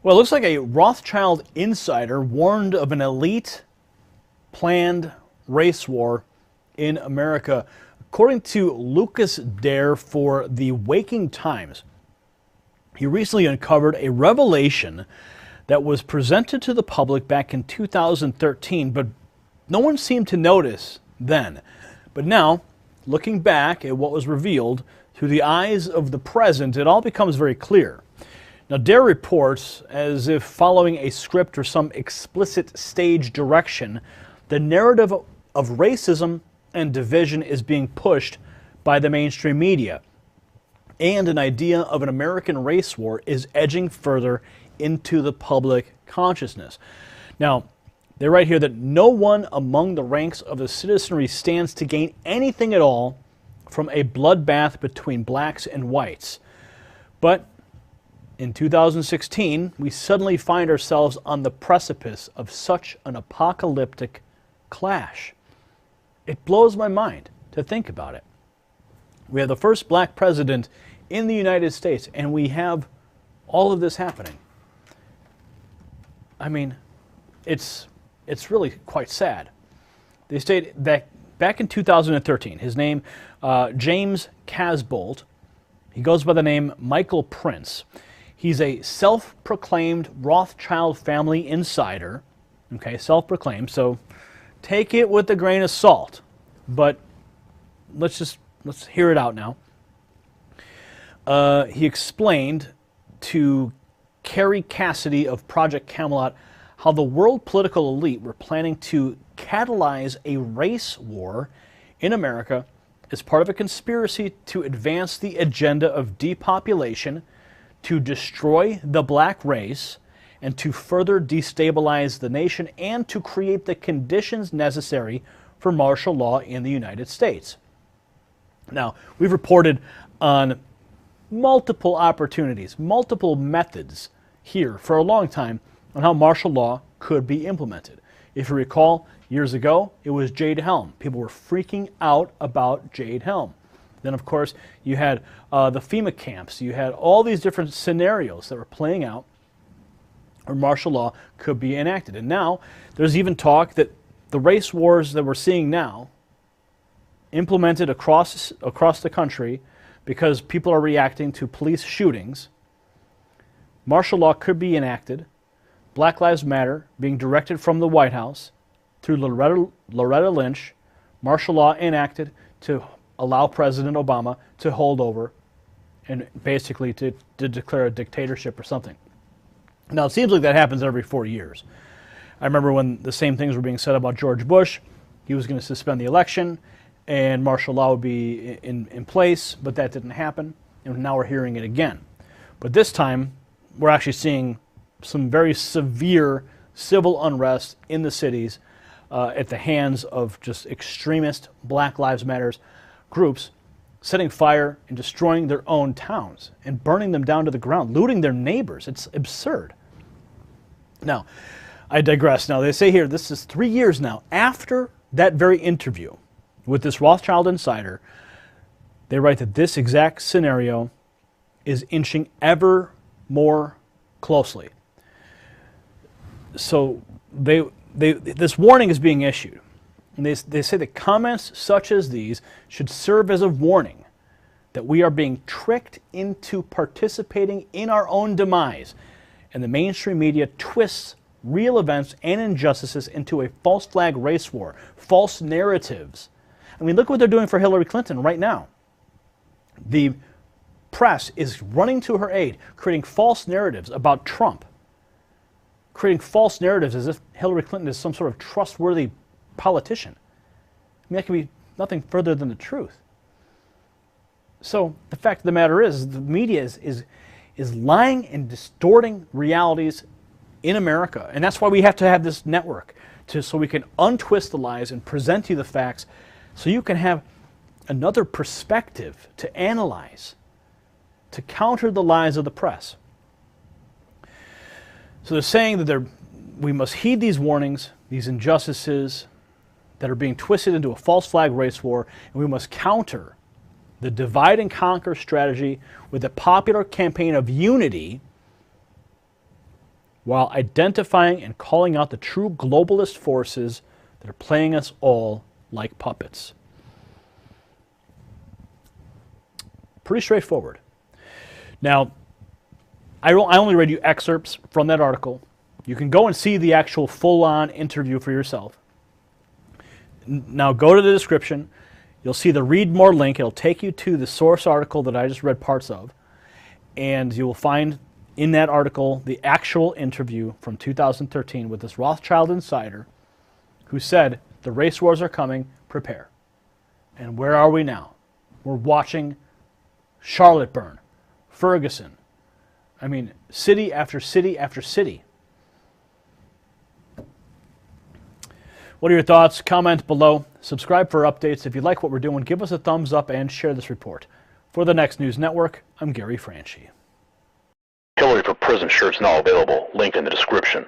Well, it looks like a Rothschild insider warned of an elite planned race war in America. According to Lucas Dare for the Waking Times, he recently uncovered a revelation that was presented to the public back in 2013, but no one seemed to notice then. But now, looking back at what was revealed through the eyes of the present, it all becomes very clear. Now, Dare reports, as if following a script or some explicit stage direction, the narrative of racism and division is being pushed by the mainstream media, and an idea of an American race war is edging further into the public consciousness. Now, they write here that no one among the ranks of the citizenry stands to gain anything at all from a bloodbath between blacks and whites. But in 2016, we suddenly find ourselves on the precipice of such an apocalyptic clash. It blows my mind to think about it. We have the first black president in the United States, and we have all of this happening. I mean, it's really quite sad. They state that back in 2013, his name, James Casbolt, he goes by the name Michael Prince. He's a self-proclaimed Rothschild family insider. Okay, self-proclaimed, so take it with a grain of salt. But let's hear it out now. He explained to Carrie Cassidy of Project Camelot how the world political elite were planning to catalyze a race war in America as part of a conspiracy to advance the agenda of depopulation, to destroy the black race, and to further destabilize the nation, and to create the conditions necessary for martial law in the United States. Now, we've reported on multiple opportunities, multiple methods here for a long time on how martial law could be implemented. If you recall, years ago, it was Jade Helm. People were freaking out about Jade Helm. Then, of course, you had the FEMA camps. You had all these different scenarios that were playing out where martial law could be enacted. And now, there's even talk that the race wars that we're seeing now, implemented across the country because people are reacting to police shootings, martial law could be enacted, Black Lives Matter being directed from the White House through Loretta Lynch, martial law enacted to allow President Obama to hold over and basically to declare a dictatorship or something. Now, it seems like that happens every 4 years. I remember when the same things were being said about George Bush. He was going to suspend the election and martial law would be in place, but that didn't happen, and now we're hearing it again. But this time, we're actually seeing some very severe civil unrest in the cities at the hands of just extremist Black Lives Matter groups setting fire and destroying their own towns and burning them down to the ground, looting their neighbors. It's absurd. Now, I digress. Now, they say here, this is 3 years now after that very interview with this Rothschild insider. They write that this exact scenario is inching ever more closely. So this warning is being issued. And they say that comments such as these should serve as a warning that we are being tricked into participating in our own demise, and the mainstream media twists real events and injustices into a false flag race war, false narratives. I mean, look what they're doing for Hillary Clinton right now. The press is running to her aid, creating false narratives about Trump, creating false narratives as if Hillary Clinton is some sort of trustworthy politician. I mean, that can be nothing further than the truth. So the fact of the matter is the media is lying and distorting realities in America. And that's why we have to have this network, so we can untwist the lies and present you the facts so you can have another perspective to analyze, to counter the lies of the press. So they're saying that we must heed these warnings, these injustices that are being twisted into a false flag race war, and we must counter the divide and conquer strategy with a popular campaign of unity, while identifying and calling out the true globalist forces that are playing us all like puppets. Pretty straightforward. Now, I only read you excerpts from that article. You can go and see the actual full-on interview for yourself. Now go to the description. You'll see the read more link. It'll take you to the source article that I just read parts of. And you will find in that article the actual interview from 2013 with this Rothschild insider who said, the race wars are coming, prepare. And where are we now? We're watching Charlotte burn, Ferguson. I mean, city after city after city. What are your thoughts? Comment below. Subscribe for updates. If you like what we're doing, give us a thumbs up and share this report. For the Next News Network, I'm Gary Franchi. Hillary for Prison shirts now available. Link in the description.